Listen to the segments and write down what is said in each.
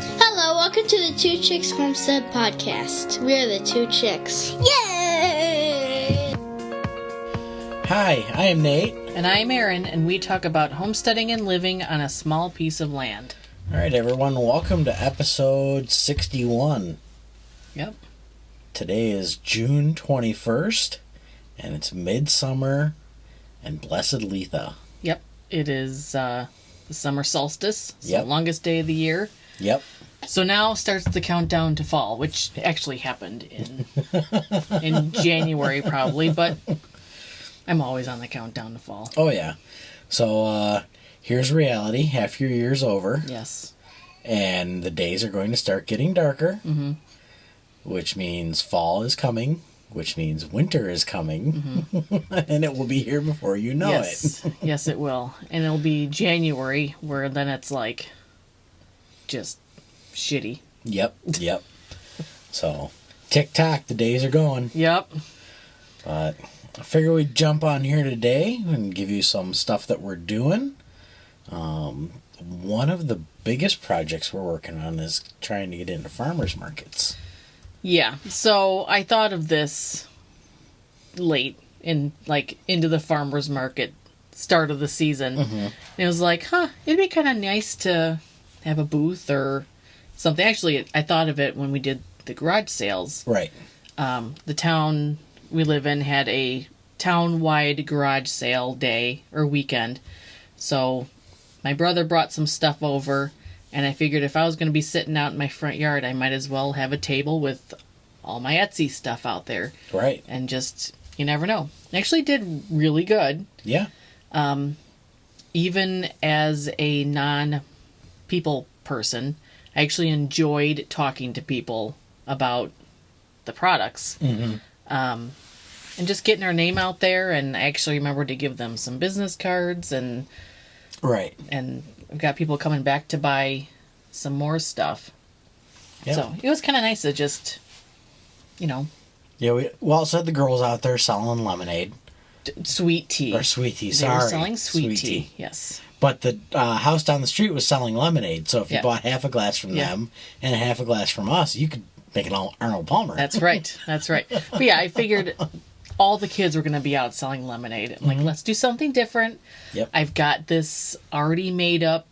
Hello, welcome to the Two Chicks Homestead podcast. We are the two chicks. Yay! Hi, I am Nate. And I'm Erin, and we talk about homesteading and living on a small piece of land. All right, everyone, welcome to episode 61. Yep. Today is June 21st, and it's midsummer and blessed Letha. Yep. It is the Summer Solstice. It's Yep. the longest day of the year. Yep. So now starts the countdown to fall, which actually happened in January probably, but I'm always on the countdown to fall. Oh, yeah. So, here's reality. Half your year's over. Yes. And the days are going to start getting darker, Mm-hmm. which means fall is coming, which means winter is coming, Mm-hmm. and it will be here before you know Yes. it. Yes, it will. And it'll be January, where then it's like just shitty. Yep. So, tick-tock, the days are going. Yep. But I figure we'd jump on here today and give you some stuff that we're doing. One of the biggest projects we're working on is trying to get into farmers markets. Yeah, so I thought of this late into the farmer's market start of the season. Mm-hmm. And it was like, it'd be kind of nice to have a booth or something. Actually, I thought of it when we did the garage sales. Right. The town we live in had a town-wide garage sale day or weekend. So my brother brought some stuff over, and I figured if I was going to be sitting out in my front yard, I might as well have a table with all my Etsy stuff out there. Right. And just, you never know. It actually did really good. Yeah. Even as a non-people person, I actually enjoyed talking to people about the products. Mm-hmm. And just getting our name out there, and I actually remembered to give them some business cards, and Right. I've got people coming back to buy some more stuff. Yeah. So it was kind of nice to just, Yeah, we also had the girls out there selling lemonade. sweet tea. Or sweet tea, They sorry. were selling sweet tea. Yes. But the house down the street was selling lemonade, so if you Yeah. bought half a glass from Yeah. them and half a glass from us, you could make an Arnold Palmer. That's right. That's right. But yeah, I figured all the kids were going to be out selling lemonade. I'm like, let's do something different. Yep. I've got this already made up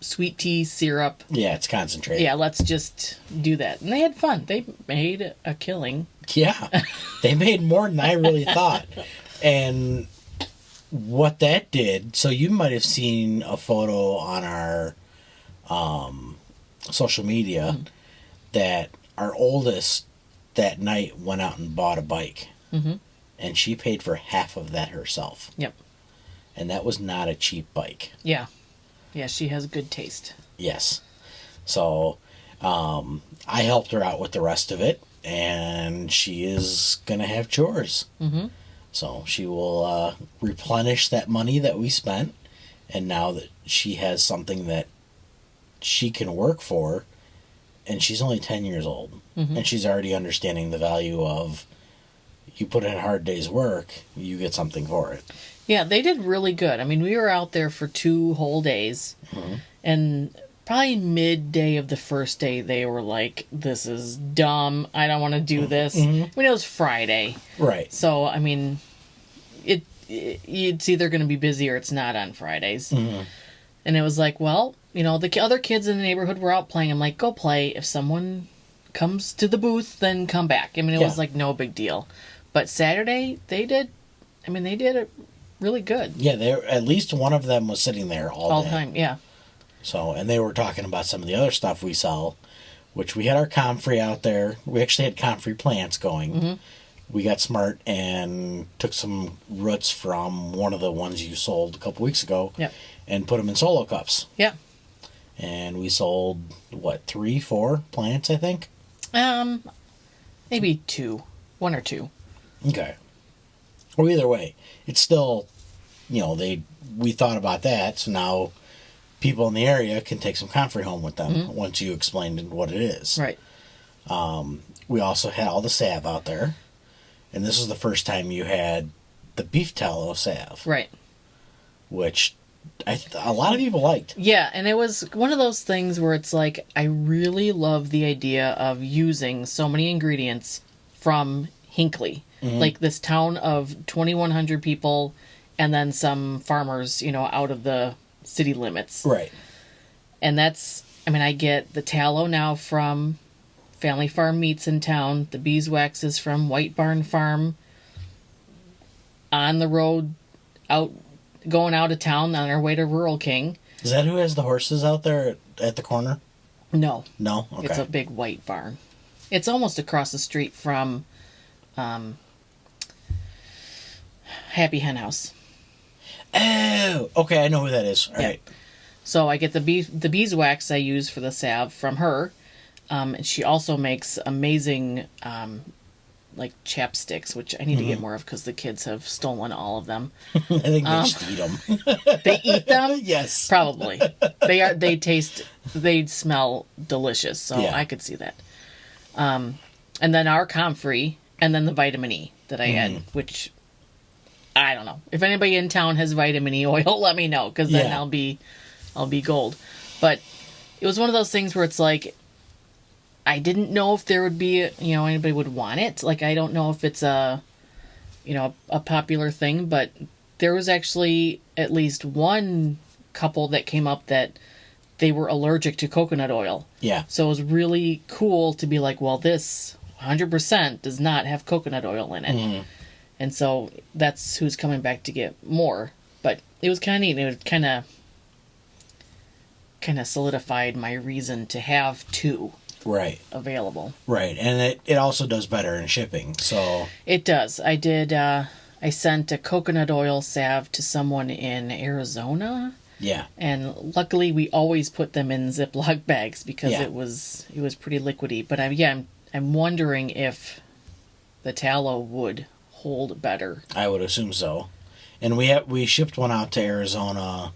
sweet tea syrup. Yeah, it's concentrated. Yeah, let's just do that. And they had fun. They made a killing. Yeah, they made more than I really thought. And what that did, so you might have seen a photo on our social media that our oldest that night went out and bought a bike. Mm-hmm. And she paid for half of that herself. Yep. And that was not a cheap bike. Yeah. Yeah, she has good taste. Yes. So I helped her out with the rest of it, and she is going to have chores. Mm-hmm. So she will replenish that money that we spent, and now that she has something that she can work for, and she's only 10 years old, and she's already understanding the value of you put in a hard day's work, you get something for it. Yeah, they did really good. I mean, we were out there for 2 whole days, and probably midday of the first day, they were like, this is dumb. I don't want to do this. I mean, it was Friday. Right. So, I mean, it's either going to be busy or it's not on Fridays. And it was like, well, the other kids in the neighborhood were out playing. I'm like, go play. If someone comes to the booth, then come back. I mean, it was like no big deal. But Saturday, they did it really good. Yeah, at least one of them was sitting there all the day. time, yeah. So, and they were talking about some of the other stuff we sell, which we had our comfrey out there. We actually had comfrey plants going. We got smart and took some roots from one of the ones you sold a couple weeks ago and put them in solo cups. Yeah. And we sold, 3, 4 plants, I think? Maybe 2. 1 or 2. Okay. Well, either way, it's still, we thought about that, so now people in the area can take some comfrey home with them once you explained what it is. Right. We also had all the salve out there, and this was the first time you had the beef tallow salve. Right. Which a lot of people liked. Yeah, and it was one of those things where it's like, I really love the idea of using so many ingredients from Hinckley. Mm-hmm. Like this town of 2,100 people and then some farmers, out of the city limits. Right. And I get the tallow now from Family Farm Meats in town. The beeswax is from White Barn Farm. On the road, going out of town on our way to Rural King. Is that who has the horses out there at the corner? No. No? Okay. It's a big white barn. It's almost across the street from Happy Hen House. Oh, okay, I know who that is. All right. So I get the beeswax I use for the salve from her. And she also makes amazing chapsticks, which I need to get more of because the kids have stolen all of them. I think they just eat them. They eat them? Yes. Probably. They smell delicious, so yeah. I could see that. And then our comfrey, and then the vitamin E that I add, which I don't know. If anybody in town has vitamin E oil, let me know, because then I'll be gold. But it was one of those things where it's like, I didn't know if there would be, anybody would want it. Like, I don't know if it's a popular thing, but there was actually at least one couple that came up that they were allergic to coconut oil. Yeah. So it was really cool to be like, well, this 100% does not have coconut oil in it. Mm-hmm. And so that's who's coming back to get more. But it was kind of neat. It was kind of solidified my reason to have two. Right. Available. Right. And it also does better in shipping. So it does. I sent a coconut oil salve to someone in Arizona. Yeah. And luckily we always put them in Ziploc bags because it was pretty liquidy. But I'm wondering if the tallow would hold better. I would assume so. And we shipped one out to Arizona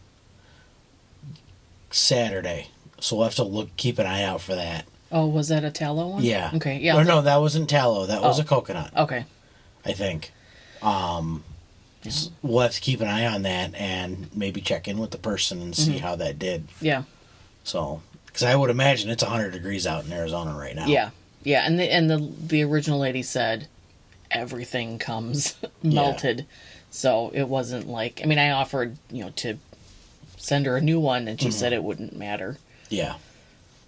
Saturday. So we'll have to keep an eye out for that. Oh, was that a tallow one? Yeah. Okay, yeah. Or no, that wasn't tallow. That was a coconut. Okay. I think. We'll have to keep an eye on that and maybe check in with the person and see how that did. Yeah. So, because I would imagine it's 100 degrees out in Arizona right now. Yeah. Yeah, and the original lady said everything comes melted. So it wasn't like, I offered, to send her a new one and she said it wouldn't matter. Yeah.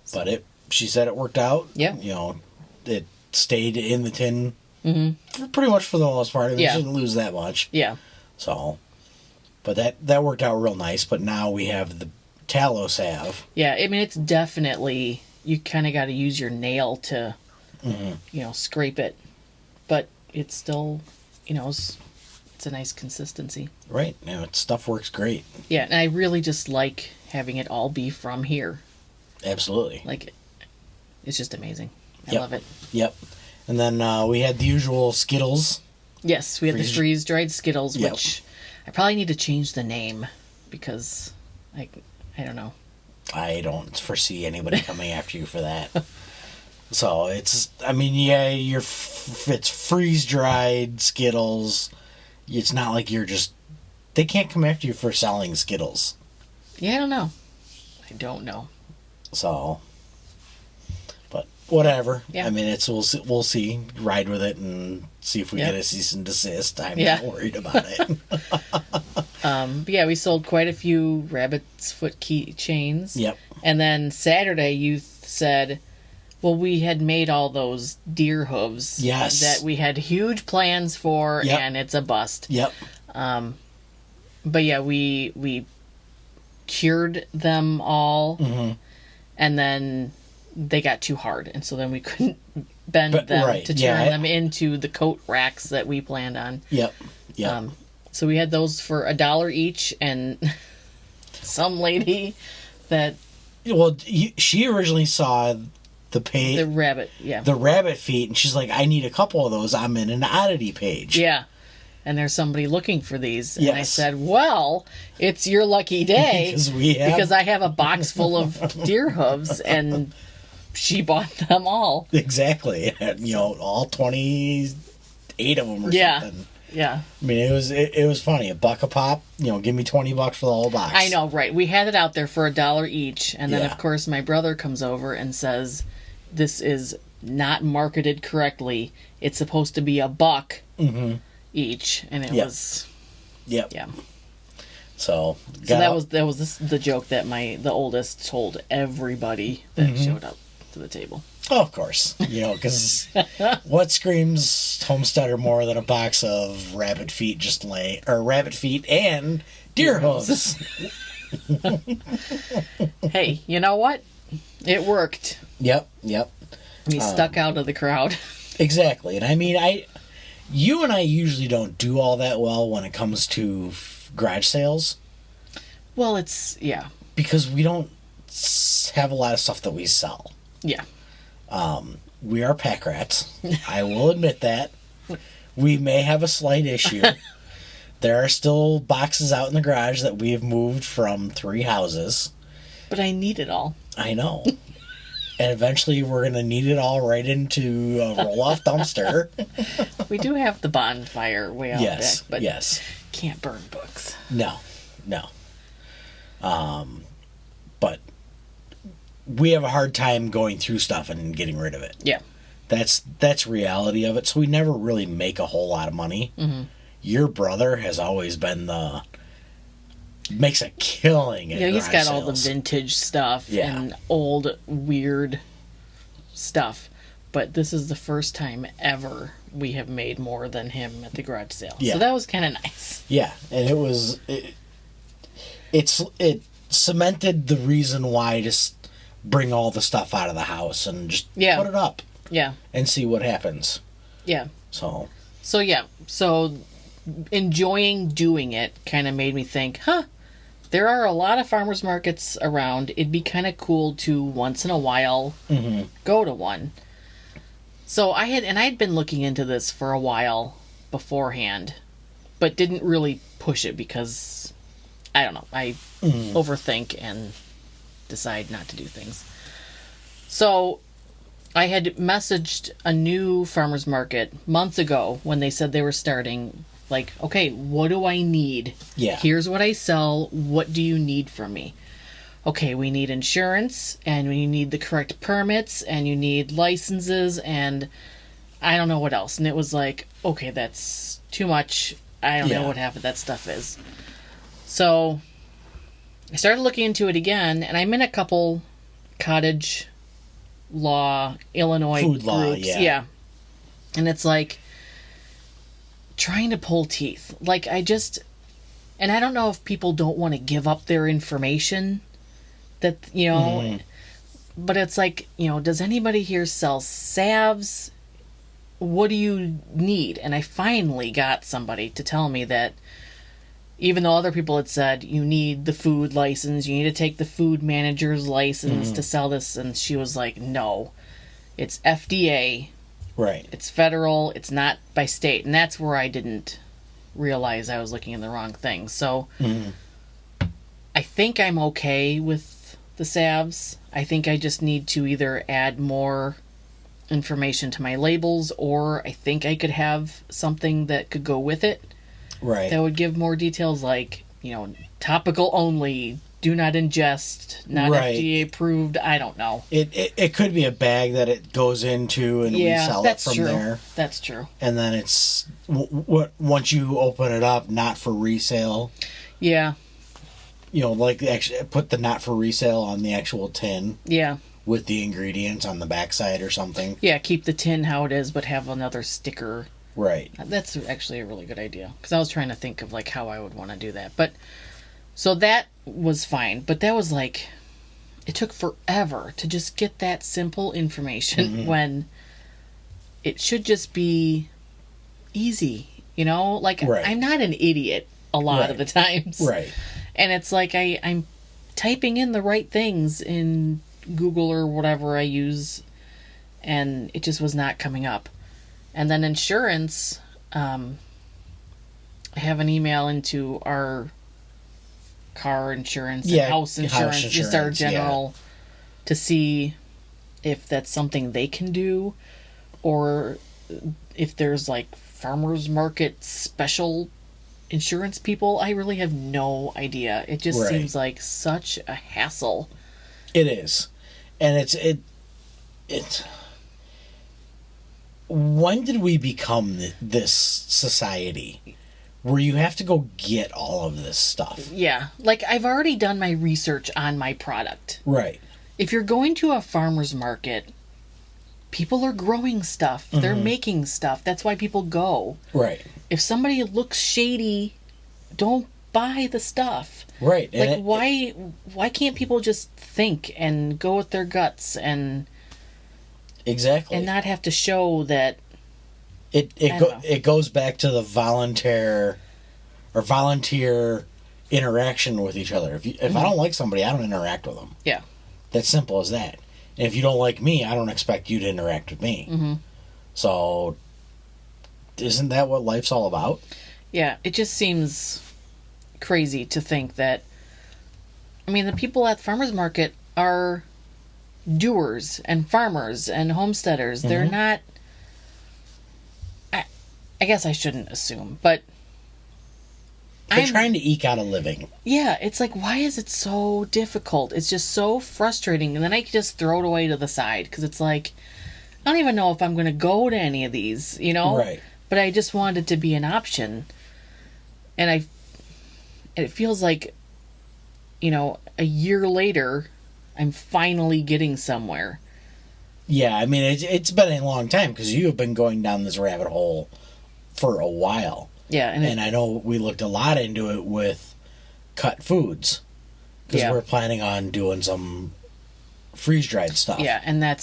So. But she said it worked out. Yeah. It stayed in the tin pretty much for the most part. She didn't lose that much. Yeah. So, but that worked out real nice. But now we have the tallow salve. Yeah, it's definitely, you kind of got to use your nail to, scrape it. But it's still, it's a nice consistency. Right. Stuff works great. Yeah, and I really just like having it all be from here. Absolutely. It's just amazing. I love it. Yep. And then we had the usual Skittles. Yes, we had the freeze-dried Skittles, which I probably need to change the name because I don't know. I don't foresee anybody coming after you for that. So it's freeze-dried Skittles. It's not like they can't come after you for selling Skittles. Yeah, I don't know. So, but whatever. Yeah. We'll see. Ride with it and see if we get a cease and desist. I'm not worried about it. But we sold quite a few rabbit's foot keychains. Yep. And then Saturday, you said, well, we had made all those deer hooves. Yes. That we had huge plans for, and it's a bust. Yep. But we cured them all. Mm-hmm. And then they got too hard, and so then we couldn't bend them to turn them into the coat racks that we planned on. Yep. Yep. So we had those for $1 each, and some lady that... Well, she originally saw the rabbit, the rabbit feet, and she's like, I need a couple of those. I'm in an oddity page. Yeah. And there's somebody looking for these. And I said, well, it's your lucky day. Because I have a box full of deer hooves, and she bought them all. Exactly. All 28 of them or something. Yeah. I mean, it was funny. $1 a pop. Give me $20 for the whole box. I know, right? We had it out there for $1 each, and then Yeah. of course my brother comes over and says, "This is not marketed correctly. It's supposed to be $1 each," and it Yep. was. Yep. Yeah. So that was the joke that the oldest told everybody that showed up to the table. Oh, of course. Because what screams homesteader more than a box of rabbit feet rabbit feet and deer hooves? Hey, you know what? It worked. Yep. He stuck out of the crowd. Exactly. And I mean, you and I usually don't do all that well when it comes to garage sales. Well, yeah. Because we don't have a lot of stuff that we sell. Yeah. We are pack rats. I will admit that. We may have a slight issue. There are still boxes out in the garage that we have moved from 3 houses. But I need it all. I know. And eventually we're going to need it all right into a roll-off dumpster. We do have the bonfire way out back, but can't burn books. No. But we have a hard time going through stuff and getting rid of it. Yeah. That's reality of it. So we never really make a whole lot of money. Mm-hmm. Your brother has always been makes a killing at he's got sales. all the vintage stuff and old weird stuff. But this is the first time ever we have made more than him at the garage sale. Yeah. So that was kind of nice. Yeah, and it cemented the reason why to bring all the stuff out of the house and just put it up. Yeah. And see what happens. Yeah. So enjoying doing it kind of made me think, there are a lot of farmers markets around. It'd be kind of cool to once in a while go to one. So I'd been looking into this for a while beforehand, but didn't really push it because, I don't know, I overthink and decide not to do things. So I had messaged a new farmer's market months ago when they said they were starting, like, okay, what do I need? Yeah. Here's what I sell. What do you need from me? Okay, we need insurance, and we need the correct permits, and you need licenses, and I don't know what else. And it was like, okay, that's too much. I don't know what half of that stuff is. So I started looking into it again, and I'm in a couple cottage law, Illinois food law, groups. Yeah. And it's like trying to pull teeth. Like, and I don't know if people don't want to give up their information that, but it's like, does anybody here sell salves? What do you need? And I finally got somebody to tell me that even though other people had said, you need the food license, you need to take the food manager's license to sell this, and she was like, no, it's FDA. Right. It's federal, it's not by state. And that's where I didn't realize I was looking in the wrong thing. So I think I'm okay with the salves. I think I just need to either add more information to my labels, or I think I could have something that could go with it. Right. That would give more details, like, topical only, do not ingest, not FDA approved. I don't know. It could be a bag that it goes into and we sell it from there. That's true. And then it's once you open it up, not for resale. Yeah. Like actually put the not for resale on the actual tin. Yeah. With the ingredients on the backside or something. Yeah, keep the tin how it is, but have another sticker. Right. That's actually a really good idea, because I was trying to think of like how I would want to do that. But so that was fine, but that was like, it took forever to just get that simple information when it should just be easy, like I'm not an idiot a lot of the times. Right. And it's like I'm typing in the right things in Google or whatever I use, and it just was not coming up. And then insurance, I have an email into our car insurance and house insurance, just our general, to see if that's something they can do, or if there's like farmers market special insurance people. I really have no idea. It just seems like such a hassle. It is. And it's when did we become this society where you have to go get all of this stuff? Yeah. Like, I've already done my research on my product. Right. If you're going to a farmer's market, people are growing stuff. Mm-hmm. They're making stuff. That's why people go. Right. If somebody looks shady, don't buy the stuff. Right. Like, why can't people just think and go with their guts and... Exactly. And not have to show that... It goes back to the volunteer interaction with each other. If I don't like somebody, I don't interact with them. Yeah. That's simple as that. And if you don't like me, I don't expect you to interact with me. Mm-hmm. So, isn't that what life's all about? Yeah, it just seems crazy to think that... I mean, the people at the farmer's market are doers and farmers and homesteaders. Mm-hmm. They're not... I guess I shouldn't assume, but... They're trying to eke out a living. Yeah, it's like, why is it so difficult? It's just so frustrating. And then I can just throw it away to the side. Because it's like, I don't even know if I'm going to go to any of these, you know? Right. But I just wanted it to be an option. And it feels like, you know, a year later, I'm finally getting somewhere. Yeah, I mean, it's been a long time. Because you have been going down this rabbit hole for a while. Yeah, and I know we looked a lot into it with cut foods because we're planning on doing some freeze dried stuff. Yeah, and that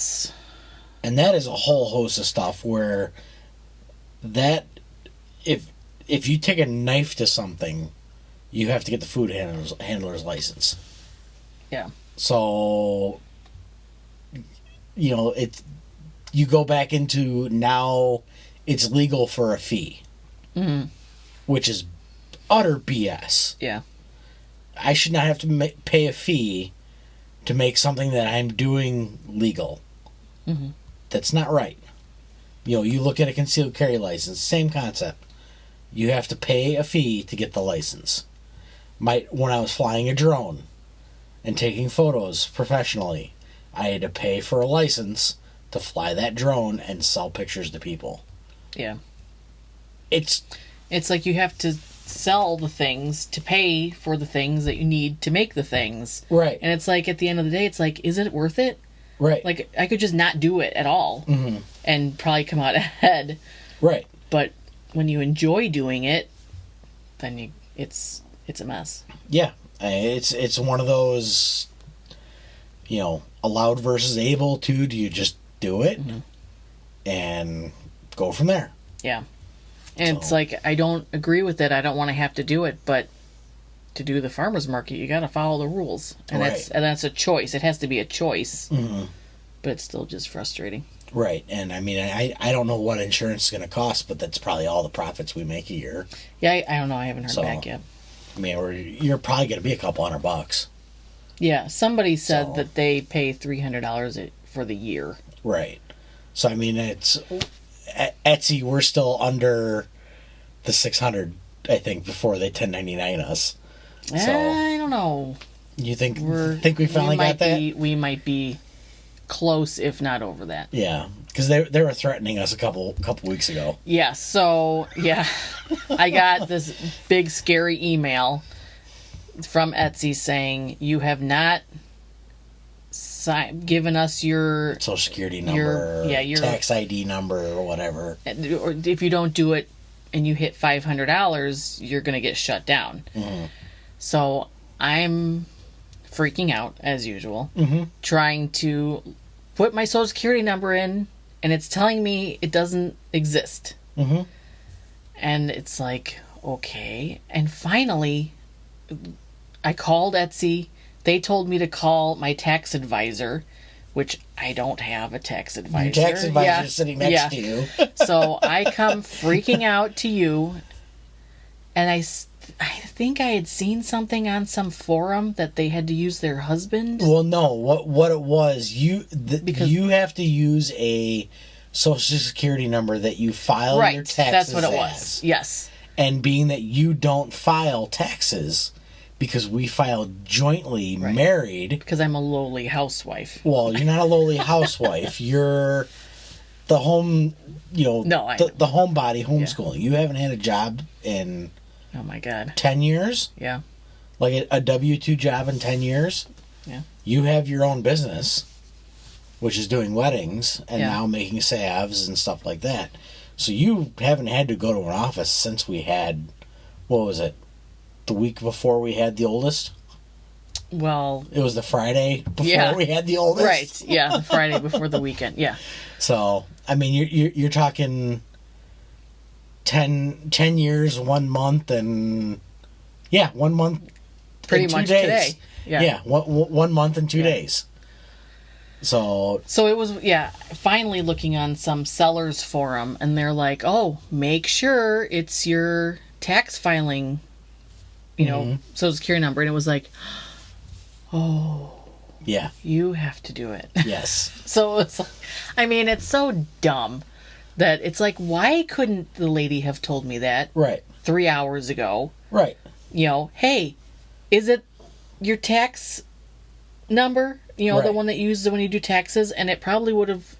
is a whole host of stuff where that if you take a knife to something, you have to get the food handler's license. Yeah. So you know you go back into now it's legal for a fee. Mm-hmm. Which is utter BS. Yeah. I should not have to pay a fee to make something that I'm doing legal. Mm-hmm. That's not right. You know, you look at a concealed carry license, same concept. You have to pay a fee to get the license. When I was flying a drone and taking photos professionally, I had to pay for a license to fly that drone and sell pictures to people. Yeah. It's like you have to sell the things to pay for the things that you need to make the things. Right. And it's like, at the end of the day, it's like, is it worth it? Right. Like, I could just not do it at all and probably come out ahead. Right. But when you enjoy doing it, then it's a mess. Yeah. It's one of those, you know, allowed versus able to. Do you just do it and go from there? Yeah. And it's like, I don't agree with it. I don't want to have to do it, but to do the farmer's market, you got to follow the rules. And that's a choice. It has to be a choice. Mm-hmm. But it's still just frustrating. Right. And I mean, I don't know what insurance is going to cost, but that's probably all the profits we make a year. Yeah, I don't know. I haven't heard back yet. I mean, you're probably going to be a couple $100. Yeah. Somebody said that they pay $300 for the year. Right. So, I mean, it's... Etsy, we're still under the $600, I think, before they 1099 us. So, I don't know. You think we finally got that? We might be close, if not over that. Yeah, because they were threatening us a couple weeks ago. Yeah. So I got this big scary email from Etsy saying you have not given us your social security number, your tax ID number, or whatever. Or if you don't do it and you hit $500, you're going to get shut down. Mm-hmm. So I'm freaking out as usual, trying to put my social security number in, and it's telling me it doesn't exist. Mm-hmm. And it's like, okay. And finally, I called Etsy. They told me to call my tax advisor, which I don't have a tax advisor. Your tax advisor is sitting next to you. So I come freaking out to you, and I think I had seen something on some forum that they had to use their husband. Well, no. What it was, you have to use a social security number that you file your Right. taxes That's what it was. as. Yes. And being that you don't file taxes because we file jointly Right. married. Because I'm a lowly housewife. Well, you're not a lowly housewife. You're the home, No, the homebody homeschooling. Yeah. You haven't had a job in, oh my God, 10 years? Yeah. Like a W-2 job in 10 years? Yeah. You have your own business, which is doing weddings and now making salves and stuff like that. So you haven't had to go to an office since we had, what was it, the week before we had the oldest? Well, it was the Friday before we had the oldest. Right. Yeah, the Friday before the weekend. Yeah. So, I mean, you're talking 10 years, 1 month, and 1 month, pretty and 2 much days. Today. Yeah. 1 month and 2 days. So it was, finally looking on some sellers forum, and they're like, oh, make sure it's your tax filing, social security number. And it was like, oh, yeah, you have to do it. Yes. So it's like, I mean, it's so dumb that it's like, why couldn't the lady have told me that right 3 hours ago? Right. Hey, is it your tax number? Right. The one that you use when you do taxes, and it probably would have,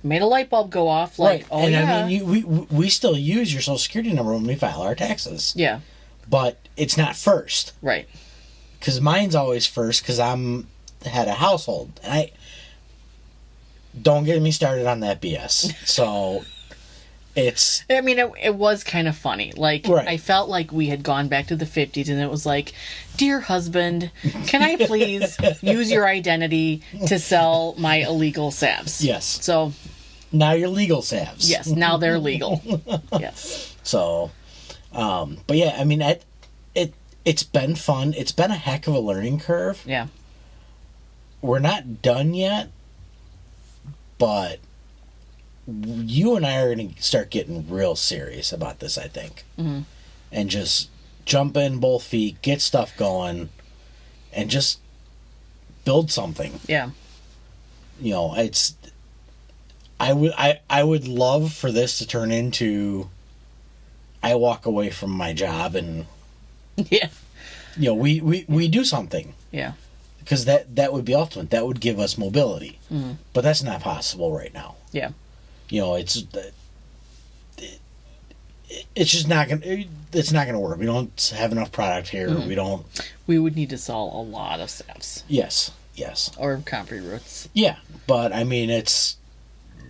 made a light bulb go off. Like, right. oh and yeah. I mean, we still use your social security number when we file our taxes. Yeah. But it's not first. Right. Because mine's always first because I'm the head of household. And don't get me started on that BS. So it's... I mean, it was kind of funny. Like, right. I felt like we had gone back to the 50s, and it was like, dear husband, can I please use your identity to sell my illegal salves? Yes. So... now you're legal salves. Yes, now they're legal. Yes. So, but yeah, I mean, it's been fun. It's been a heck of a learning curve. Yeah. We're not done yet, but you and I are going to start getting real serious about this, I think. Mm-hmm. And just jump in both feet, get stuff going, and just build something. Yeah. It's... I would love for this to turn into I walk away from my job and yeah, we do something. Yeah. Because that would be ultimate. That would give us mobility. Mm-hmm. But that's not possible right now. Yeah. It's just not gonna work. We don't have enough product here. Mm-hmm. We would need to sell a lot of salves. Yes. Or comfrey roots. Yeah, but I mean,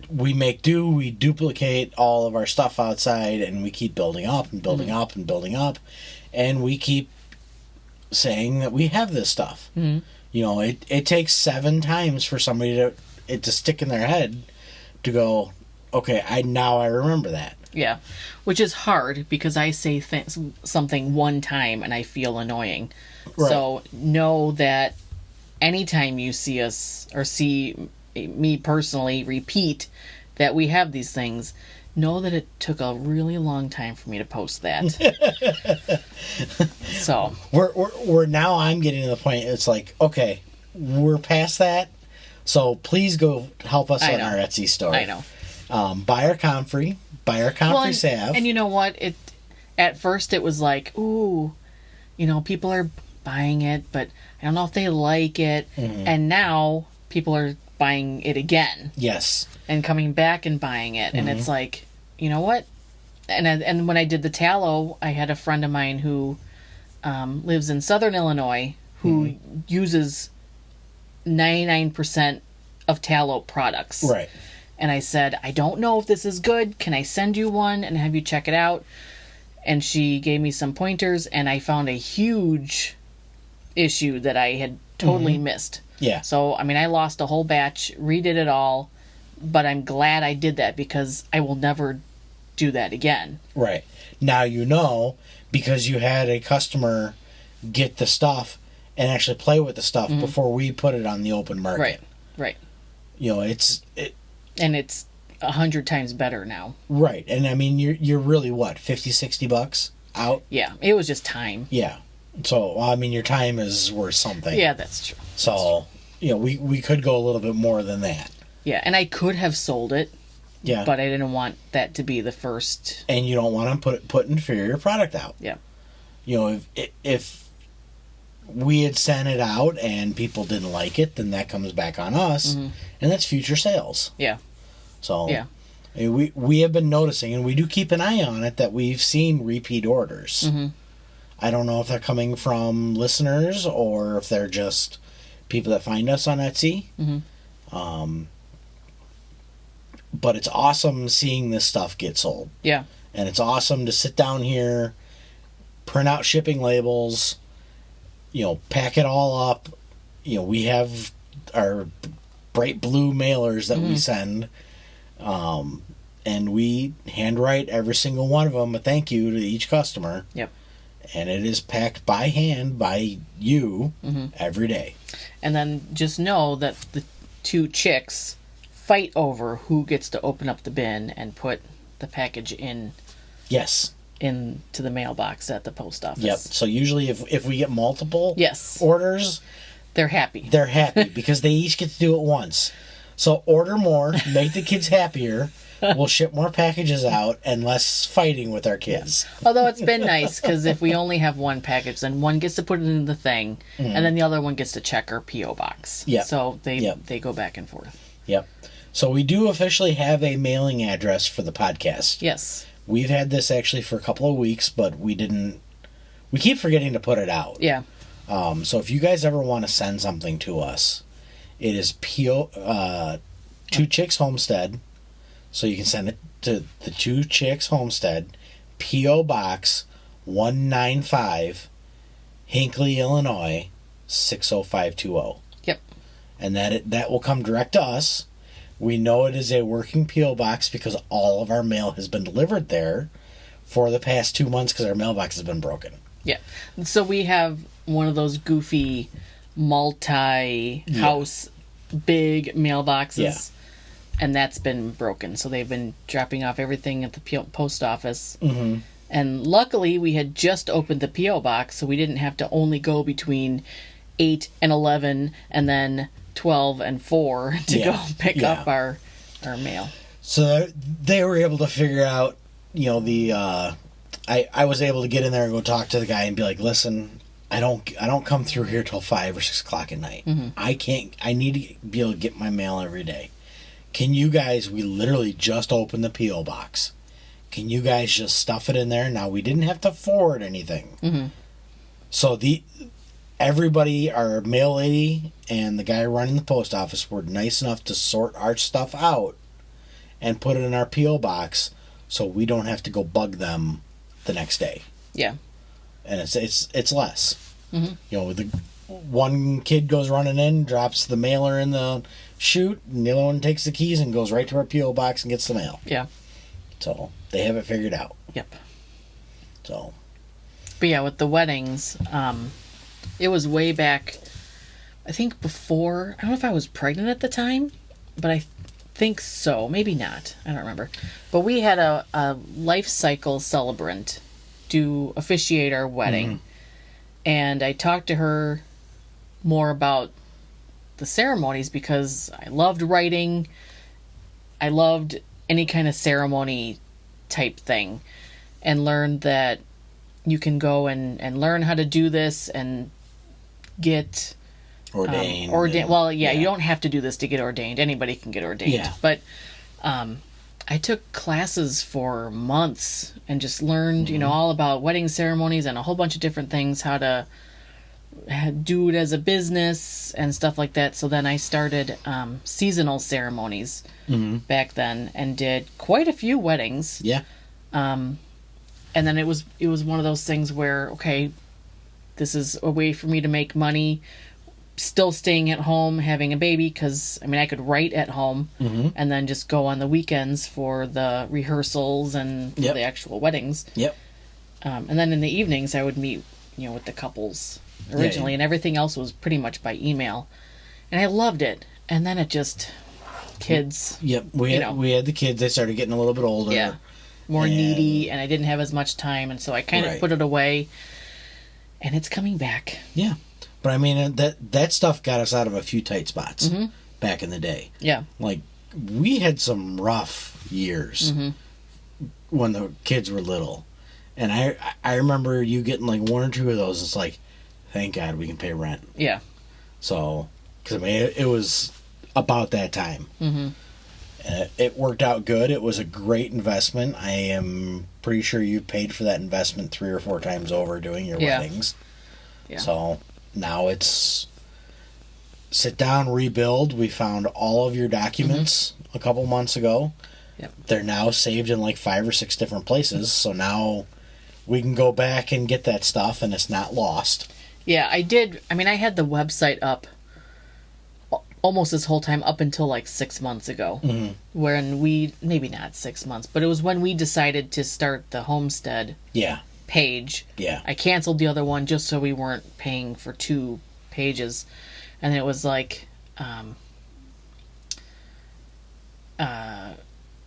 we make do, we duplicate all of our stuff outside, and we keep building up and building mm-hmm. up and building up, and we keep saying that we have this stuff. Mm-hmm. It takes 7 times for somebody to stick in their head to go, okay, I remember that. Yeah, which is hard because I say something one time and I feel annoying. Right. So know that anytime you see us or see me personally repeat that we have these things, know that it took a really long time for me to post that. So we're now I'm getting to the point. It's like, okay, we're past that. So please go help us on our Etsy store. I know. Buy our comfrey salve. And you know what? At first it was like, ooh, people are buying it, but I don't know if they like it. Mm-hmm. And now people are buying it again. Yes. And coming back and buying it. Mm-hmm. And it's like, you know what? And when I did the tallow, I had a friend of mine who lives in Southern Illinois who uses 99% of tallow products. Right. And I said, I don't know if this is good. Can I send you one and have you check it out? And she gave me some pointers, and I found a huge issue that I had totally missed. Yeah. So, I mean, I lost a whole batch, redid it all, but I'm glad I did that because I will never do that again. Right. Now because you had a customer get the stuff and actually play with the stuff before we put it on the open market. Right. And it's 100 times better now. Right. And I mean, you're really what, $50-$60 out? Yeah. It was just time. Yeah. So, I mean, your time is worth something. Yeah, that's true. So, we could go a little bit more than that. Yeah, and I could have sold it. Yeah. But I didn't want that to be the first. And you don't want to put inferior product out. Yeah. You know, if we had sent it out and people didn't like it, then that comes back on us, and that's future sales. Yeah. So yeah. I mean, we have been noticing, and we do keep an eye on it, that we've seen repeat orders. Mm-hmm. I don't know if they're coming from listeners or if they're just people that find us on Etsy. Mm-hmm. But it's awesome seeing this stuff get sold. Yeah. And it's awesome to sit down here, print out shipping labels, pack it all up. We have our bright blue mailers that we send. And we handwrite every single one of them a thank you to each customer. Yep. And it is packed by hand by you every day. And then just know that the two chicks fight over who gets to open up the bin and put the package in. Yes. Into the mailbox at the post office. Yep. So usually if we get multiple orders, they're happy. They're happy because they each get to do it once. So order more, make the kids happier. We'll ship more packages out and less fighting with our kids. Although it's been nice because if we only have one package, then one gets to put it in the thing, and then the other one gets to check our P.O. box. Yep. So they go back and forth. Yep. So we do officially have a mailing address for the podcast. Yes. We've had this actually for a couple of weeks, but we keep forgetting to put it out. Yeah. So if you guys ever want to send something to us, it is Two Chicks Homestead. So you can send it to the Two Chicks Homestead, P.O. Box 195, Hinckley, Illinois 60520. Yep. And that will come direct to us. We know it is a working P.O. box because all of our mail has been delivered there for the past 2 months because our mailbox has been broken. Yeah. So we have one of those goofy multi-house big mailboxes. Yeah. And that's been broken. So they've been dropping off everything at the post office. Mm-hmm. And luckily we had just opened the P.O. box, so we didn't have to only go between 8 and 11 and then 12 and 4 to go pick up our mail. So they were able to figure out, I was able to get in there and go talk to the guy and be like, listen, I don't come through here till 5 or 6 o'clock at night. Mm-hmm. I need to be able to get my mail every day. Can you guys, we literally just opened the P.O. box. Can you guys just stuff it in there? Now, we didn't have to forward anything. Mm-hmm. So everybody, our mail lady and the guy running the post office were nice enough to sort our stuff out and put it in our P.O. box so we don't have to go bug them the next day. Yeah. And it's less. Mm-hmm. The one kid goes running in, drops the mailer in the chute, and the other one takes the keys and goes right to our P.O. box and gets the mail. Yeah. So they have it figured out. Yep. So. But yeah, with the weddings, it was way back, I think before, I don't know if I was pregnant at the time, but I think so. Maybe not. I don't remember. But we had a life cycle celebrant to officiate our wedding. Mm-hmm. And I talked to her more about the ceremonies because I loved writing. I loved any kind of ceremony type thing, and learned that you can go and learn how to do this and get ordained. Well, you don't have to do this to get ordained. Anybody can get ordained. Yeah. But I took classes for months and just learned, all about wedding ceremonies and a whole bunch of different things, how to do it as a business and stuff like that. So then I started seasonal ceremonies back then and did quite a few weddings. Yeah. And then it was one of those things where, okay, this is a way for me to make money, still staying at home, having a baby, because, I could write at home and then just go on the weekends for the rehearsals and for the actual weddings. Yep. And then in the evenings I would meet, with the couples originally, and everything else was pretty much by email. And I loved it. And then it just, kids. Yep. We had the kids, they started getting a little bit older. Yeah. More needy, and I didn't have as much time, and so I kind of put it away. And it's coming back. Yeah. But that stuff got us out of a few tight spots back in the day. Yeah. Like we had some rough years when the kids were little. And I remember you getting like one or two of those. It's like, thank God we can pay rent. Yeah. So, because I mean, it was about that time. Mm-hmm. It worked out good. It was a great investment. I am pretty sure you paid for that investment 3 or 4 times over doing your weddings. Yeah. So now it's sit down, rebuild. We found all of your documents a couple months ago. Yep. They're now saved in like 5 or 6 different places. So now we can go back and get that stuff and it's not lost. Yeah, I did. I mean, I had the website up almost this whole time up until like 6 months ago. Mm-hmm. When we, maybe not 6 months, but it was when we decided to start the homestead page. Yeah. I canceled the other one just so we weren't paying for 2 pages. And it was like, I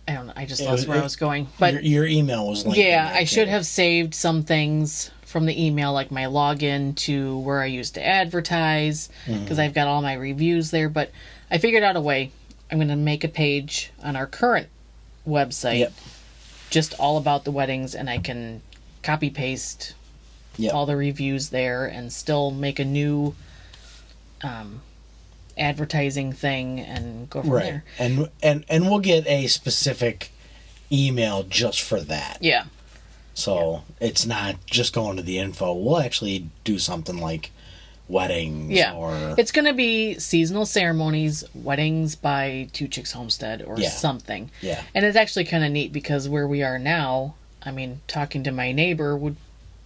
don't know, I just lost where I was going. But your email was linked. Yeah, I should have saved some things from the email, like my login to where I used to advertise, because I've got all my reviews there. But I figured out a way. I'm going to make a page on our current website, just all about the weddings, and I can copy paste all the reviews there and still make a new advertising thing and go from there. And we'll get a specific email just for that. Yeah. So it's not just going to the info. We'll actually do something like weddings or... It's going to be seasonal ceremonies, weddings by Two Chicks Homestead or something. Yeah. And it's actually kind of neat because where we are now, I mean, talking to my neighbor would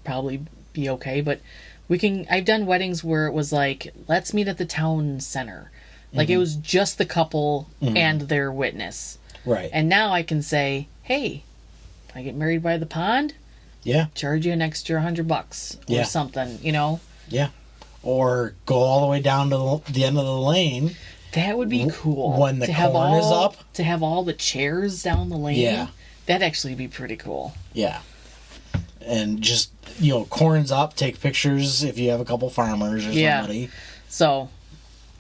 probably be okay, but I've done weddings where it was like, let's meet at the town center. Like it was just the couple and their witness. Right. And now I can say, hey, I get married by the pond? Yeah. Charge you an extra $100 or something, you know? Yeah. Or go all the way down to the end of the lane. That would be cool. When the corn is up. To have all the chairs down the lane. Yeah. That'd actually be pretty cool. Yeah. And just, corn's up, take pictures if you have a couple farmers or somebody. So,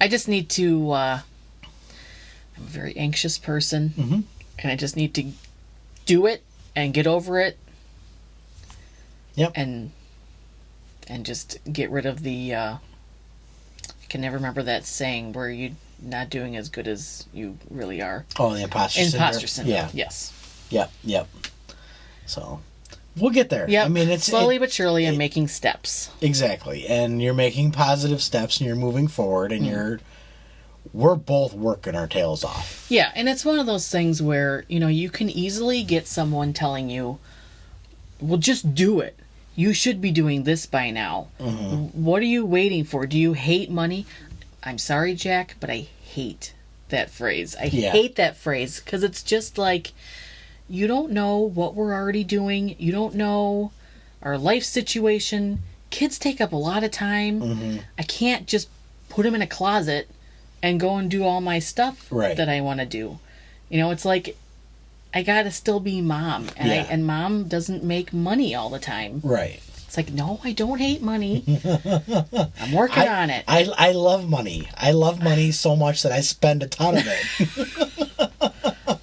I just need to, I'm a very anxious person, and I just need to do it and get over it. Yep. And just get rid of the, I can never remember that saying where you're not doing as good as you really are. Oh, the imposter syndrome. Imposter syndrome, yeah. Yes. Yep. So... We'll get there. Yeah, I mean, it's slowly but surely. I'm making steps. Exactly, and you're making positive steps, and you're moving forward, and we're both working our tails off. Yeah, and it's one of those things where you can easily get someone telling you, "Well, just do it. You should be doing this by now. What are you waiting for? Do you hate money?" I'm sorry, Jack, but I hate that phrase. I hate that phrase because it's just like. You don't know what we're already doing. You don't know our life situation. Kids take up a lot of time. I can't just put them in a closet and go and do all my stuff that I want to do. It's like I gotta still be mom, and mom doesn't make money all the time. Right. It's like, no, I don't hate money. I'm working on it. I love money. I love money so much that I spend a ton of it.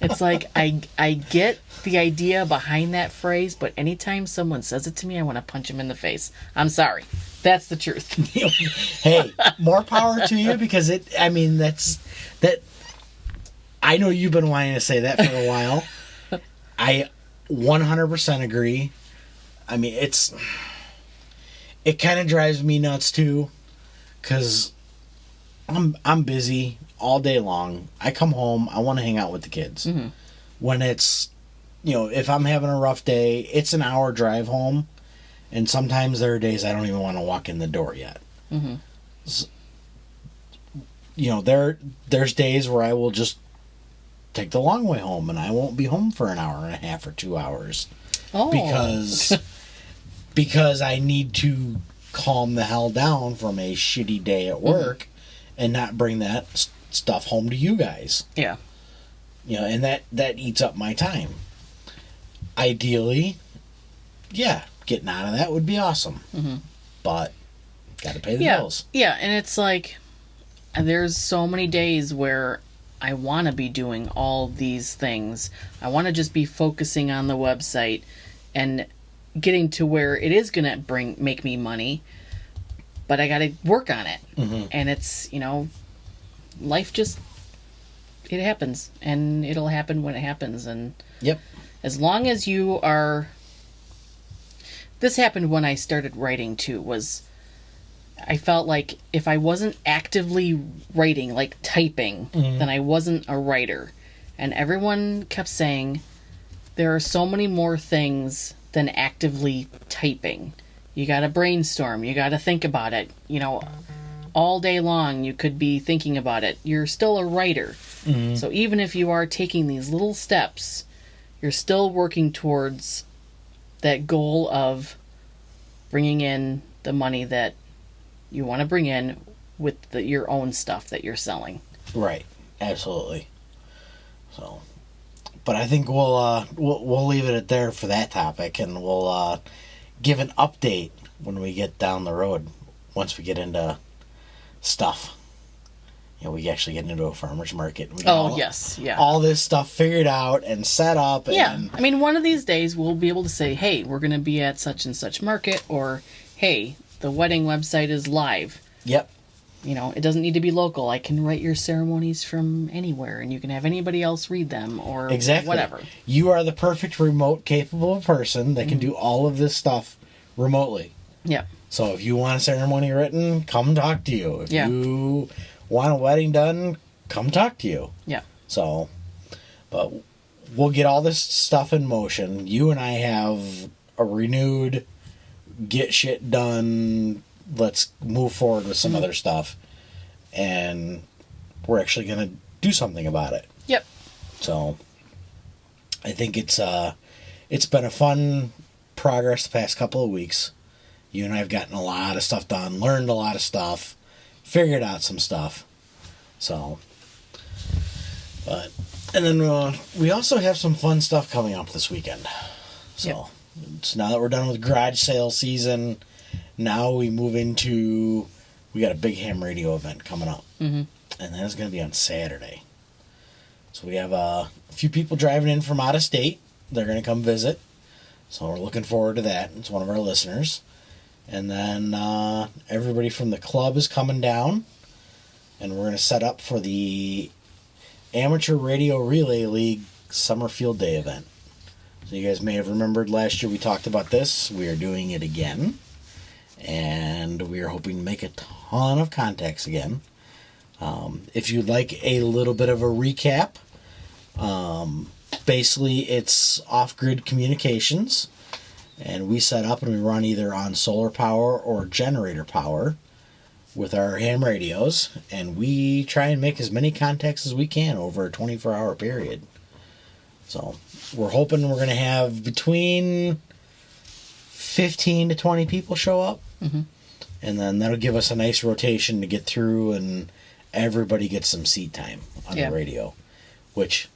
It's like, I get the idea behind that phrase, but anytime someone says it to me, I want to punch him in the face. I'm sorry. That's the truth. Hey, more power to you because that. I know you've been wanting to say that for a while. I 100% agree. I mean, it kind of drives me nuts too, because I'm busy all day long. I come home, I want to hang out with the kids. When it's, if I'm having a rough day, it's an hour drive home, and sometimes there are days I don't even want to walk in the door yet. So, there's days where I will just take the long way home, and I won't be home for an hour and a half or 2 hours. Because I need to calm the hell down from a shitty day at work and not bring that stuff home to you guys. Yeah. And that eats up my time. Ideally, getting out of that would be awesome. But got to pay the bills. Yeah, and it's like there's so many days where I want to be doing all these things. I want to just be focusing on the website and getting to where it is going to make me money, but I got to work on it. Mm-hmm. And it's, life just, it happens, and it'll happen when it happens. And Yep. as long as you are, this happened when I started writing too, was I felt like if I wasn't actively writing, like typing, then I wasn't a writer. And everyone kept saying, there are so many more things than actively typing. You gotta brainstorm, you gotta think about it. All day long you could be thinking about it. You're still a writer. Mm-hmm. So even if you are taking these little steps, you're still working towards that goal of bringing in the money that you want to bring in with your own stuff that you're selling. Right. Absolutely. So, but I think we'll leave it at there for that topic, and we'll give an update when we get down the road. Once we get into stuff, we actually get into a farmer's market. We got yes, yeah. all this stuff figured out and set up. Yeah, and, I mean, one of these days we'll be able to say, hey, we're going to be at such and such market, or hey, the wedding website is live. Yep. It doesn't need to be local. I can write your ceremonies from anywhere, and you can have anybody else read them, or exactly. whatever. You are the perfect remote capable person that can do all of this stuff remotely. Yeah. So if you want a ceremony written, come talk to you. If you want a wedding done, come talk to you. Yeah. So, but we'll get all this stuff in motion. You and I have a renewed get shit done, let's move forward with some other stuff, and we're actually going to do something about it. Yep. So I think it's been a fun progress the past couple of weeks. You and I have gotten a lot of stuff done, learned a lot of stuff, figured out some stuff. So, and then we also have some fun stuff coming up this weekend. So, so now that we're done with garage sale season, now we move into, we got a big ham radio event coming up. Mm-hmm. And that is going to be on Saturday. So we have a few people driving in from out of state. They're going to come visit. So we're looking forward to that. It's one of our listeners. And then everybody from the club is coming down. And we're going to set up for the Amateur Radio Relay League Summer Field Day event. So you guys may have remembered last year we talked about this. We are doing it again. And we are hoping to make a ton of contacts again. If you'd like a little bit of a recap, basically it's off-grid communications. And we set up and we run either on solar power or generator power with our ham radios. And we try and make as many contacts as we can over a 24-hour period. So we're hoping we're going to have between 15 to 20 people show up. Mm-hmm. And then that'll give us a nice rotation to get through, and everybody gets some seat time on the radio, which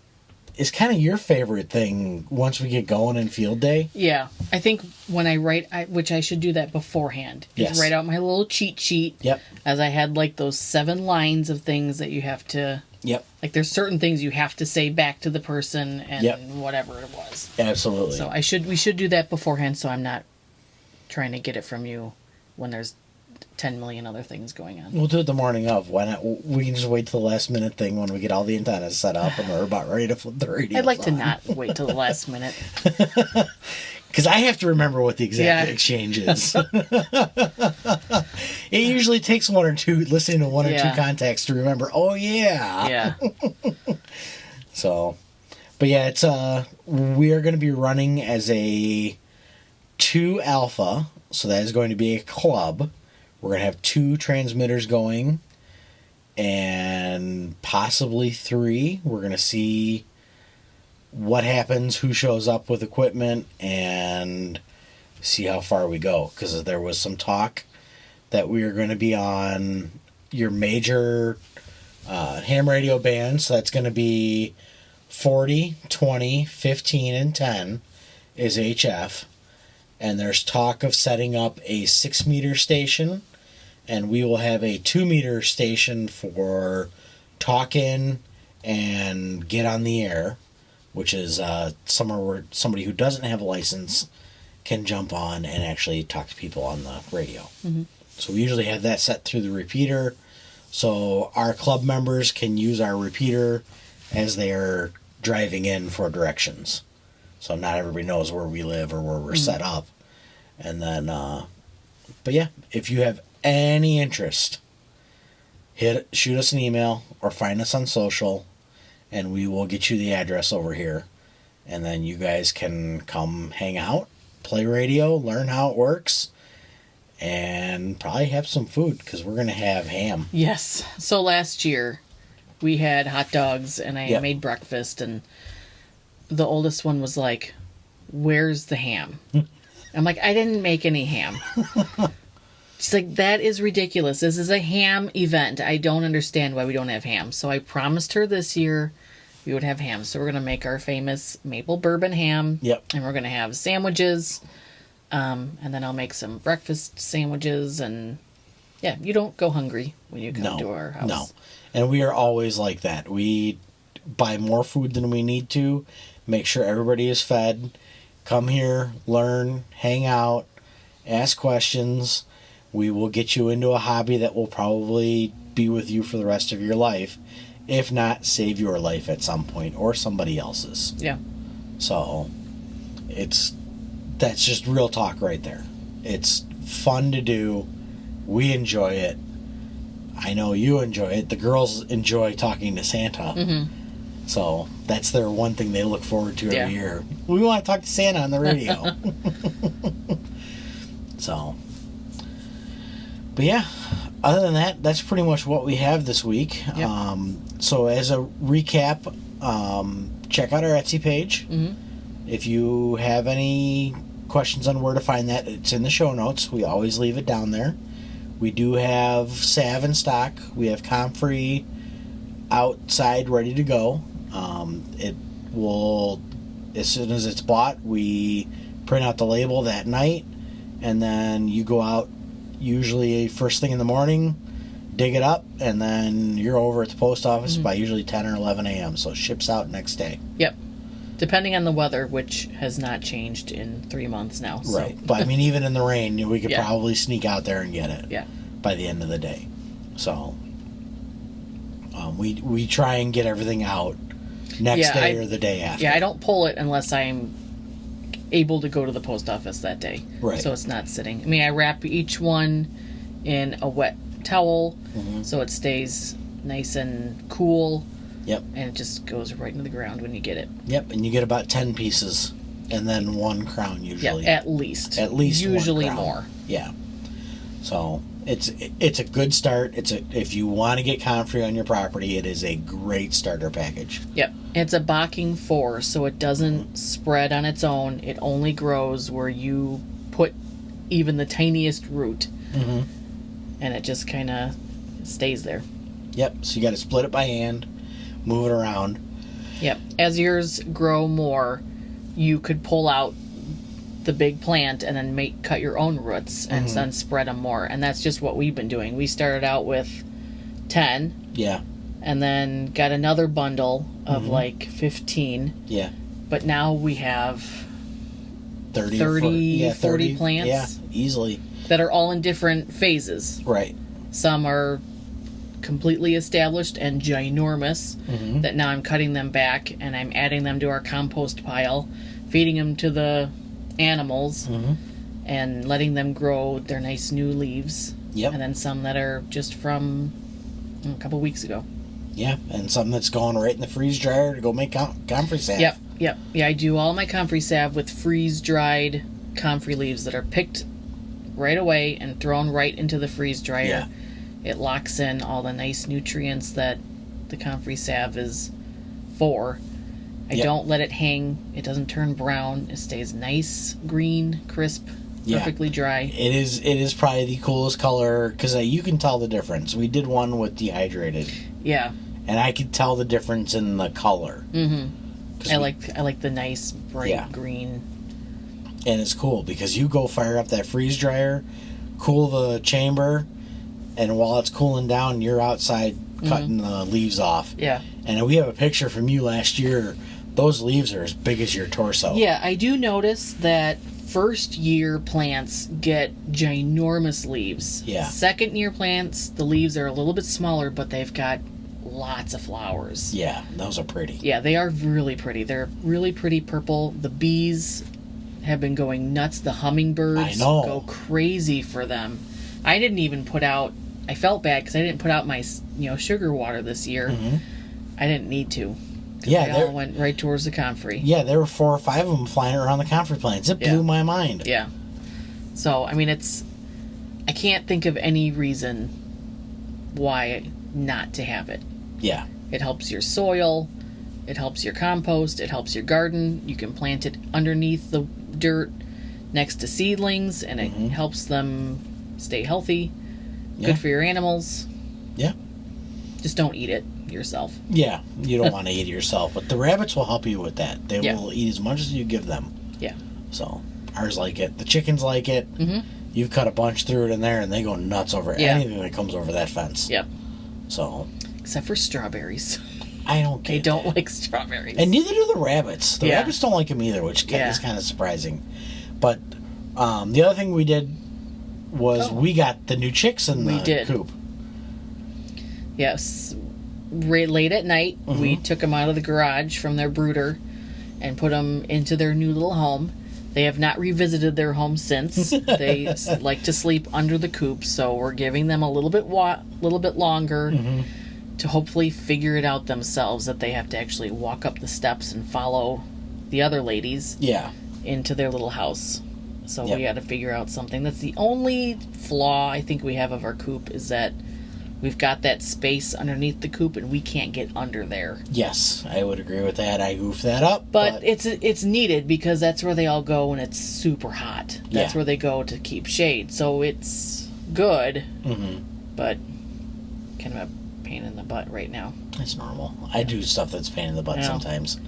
is kind of your favorite thing once we get going in field day. Yeah. I think when I write, which I should do that beforehand, is write out my little cheat sheet. Yep. As I had like those 7 lines of things that you have to... Yep. Like there's certain things you have to say back to the person and whatever it was. Absolutely. So we should do that beforehand, so I'm not trying to get it from you when there's 10 million other things going on. We'll do it the morning of. Why not? We can just wait till the last minute thing when we get all the antennas set up and we're about ready to flip the radio. I'd like to not wait till the last minute. Because I have to remember what the exact exchange is. It usually takes listening to one or two contacts to remember, oh yeah. Yeah. So, but yeah, it's we are going to be running as a 2 alpha, so that is going to be a club. We're going to have 2 transmitters going, and possibly 3. We're going to see what happens, who shows up with equipment, and see how far we go. Because there was some talk that we are going to be on your major ham radio bands. So that's going to be 40, 20, 15, and 10 is HF. And there's talk of setting up a 6-meter station, and we will have a 2-meter station for talk-in and get on the air, which is somewhere where somebody who doesn't have a license can jump on and actually talk to people on the radio. Mm-hmm. So we usually have that set through the repeater, so our club members can use our repeater as they are driving in for directions. So not everybody knows where we live or where we're set up. And then, but yeah, if you have any interest, shoot us an email or find us on social, and we will get you the address over here. And then you guys can come hang out, play radio, learn how it works, and probably have some food, because we're going to have ham. Yes. So last year, we had hot dogs, and I made breakfast, and the oldest one was like, "Where's the ham?" I'm like, "I didn't make any ham." She's like, "That is ridiculous. This is a ham event. I don't understand why we don't have ham." So I promised her this year we would have ham. So we're going to make our famous maple bourbon ham. Yep. And we're going to have sandwiches. And then I'll make some breakfast sandwiches. And yeah, you don't go hungry when you come to our house. No. And we are always like that. We buy more food than we need to, make sure everybody is fed, come here, learn, hang out, ask questions. We will get you into a hobby that will probably be with you for the rest of your life. If not, save your life at some point or somebody else's. Yeah. So that's just real talk right there. It's fun to do. We enjoy it. I know you enjoy it. The girls enjoy talking to Santa. Mm-hmm. So that's their one thing they look forward to every year. We want to talk to Santa on the radio. So, but yeah, other than that, that's pretty much what we have this week. Yep. So as a recap, check out our Etsy page. Mm-hmm. If you have any questions on where to find that, it's in the show notes. We always leave it down there. We do have salve in stock. We have comfrey outside ready to go. It will, as soon as it's bought, we print out the label that night, and then you go out usually first thing in the morning, dig it up, and then you're over at the post office by usually 10 or 11 a.m. So it ships out next day. Yep. Depending on the weather, which has not changed in 3 months now. So. Right. But I mean, even in the rain, we could probably sneak out there and get it by the end of the day. So we try and get everything out next day or the day after. Yeah, I don't pull it unless I'm able to go to the post office that day. Right. So it's not sitting. I mean, I wrap each one in a wet towel so it stays nice and cool. Yep. And it just goes right into the ground when you get it. Yep, and you get about 10 pieces and then 1 crown usually. Yeah, at least. At least usually 1 crown. more. Yeah. So it's a good start. If you want to get comfrey on your property, it is a great starter package. Yep. It's a Bocking 4, so it doesn't spread on its own. It only grows where you put even the tiniest root. Mm-hmm. And it just kind of stays there. Yep. So you got to split it by hand, move it around. Yep. As yours grow more, you could pull out the big plant and then cut your own roots and then spread them more. And that's just what we've been doing. We started out with 10. Yeah. And then got another bundle of like 15. Yeah. But now we have 30 40 plants. Yeah, easily. That are all in different phases. Right. Some are completely established and ginormous that now I'm cutting them back and I'm adding them to our compost pile, feeding them to the animals and letting them grow their nice new leaves. Yep. And then some that are just from a couple weeks ago. Yeah, and something that's going right in the freeze dryer to go make comfrey salve. Yep. Yeah, I do all my comfrey salve with freeze-dried comfrey leaves that are picked right away and thrown right into the freeze dryer. Yeah. It locks in all the nice nutrients that the comfrey salve is for. I don't let it hang. It doesn't turn brown. It stays nice, green, crisp, perfectly dry. It is probably the coolest color because you can tell the difference. We did one with dehydrated. Yeah. And I could tell the difference in the color. Mm-hmm. I like the nice bright green. And it's cool because you go fire up that freeze dryer, cool the chamber, and while it's cooling down, you're outside cutting the leaves off. Yeah. And we have a picture from you last year. Those leaves are as big as your torso. Yeah, I do notice that first year plants get ginormous leaves. Yeah. Second year plants, the leaves are a little bit smaller, but they've got lots of flowers. Yeah, those are pretty. Yeah, they are really pretty. They're really pretty purple. The bees have been going nuts. The hummingbirds I know. go crazy for them. I didn't even put out... I felt bad because I didn't put out my sugar water this year. Mm-hmm. I didn't need to. Yeah, they all went right towards the comfrey. Yeah, there were 4 or 5 of them flying around the comfrey plains. It blew my mind. Yeah. So, I mean, I can't think of any reason why not to have it. Yeah. It helps your soil. It helps your compost. It helps your garden. You can plant it underneath the dirt next to seedlings, and it helps them stay healthy. Yeah. Good for your animals. Yeah. Just don't eat it yourself. Yeah, you don't want to eat it yourself, but the rabbits will help you with that. They will eat as much as you give them. Yeah. So, ours like it. The chickens like it. Mm-hmm. You've cut a bunch through it in there, and they go nuts over anything that comes over that fence. Yep. So. Except for strawberries. I don't get They don't that. like strawberries. And neither do the rabbits. The rabbits don't like them either, which is kind of surprising. But the other thing we did was we got the new chicks in the coop. Yes. Late at night, we took them out of the garage from their brooder and put them into their new little home. They have not revisited their home since. They like to sleep under the coop, so we're giving them a little bit longer to hopefully figure it out themselves, that they have to actually walk up the steps and follow the other ladies into their little house. So we got to figure out something. That's the only flaw I think we have of our coop, is that we've got that space underneath the coop and we can't get under there. Yes, I would agree with that. I goofed that up. But it's needed, because that's where they all go when it's super hot. That's where they go to keep shade. So it's good, but kind of a pain in the butt right now. It's normal. I do stuff that's pain in the butt sometimes.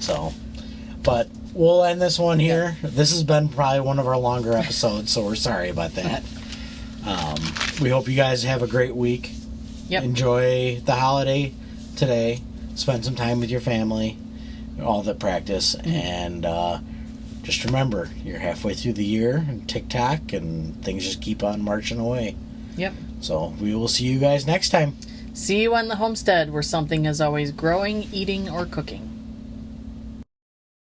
So, but we'll end this one here. This has been probably one of our longer episodes, so we're sorry about that. We hope you guys have a great week. Yep. Enjoy the holiday today. Spend some time with your family. All that practice. And just remember, you're halfway through the year, and tick-tock, and things just keep on marching away. Yep. So we will see you guys next time. See you on the homestead, where something is always growing, eating, or cooking.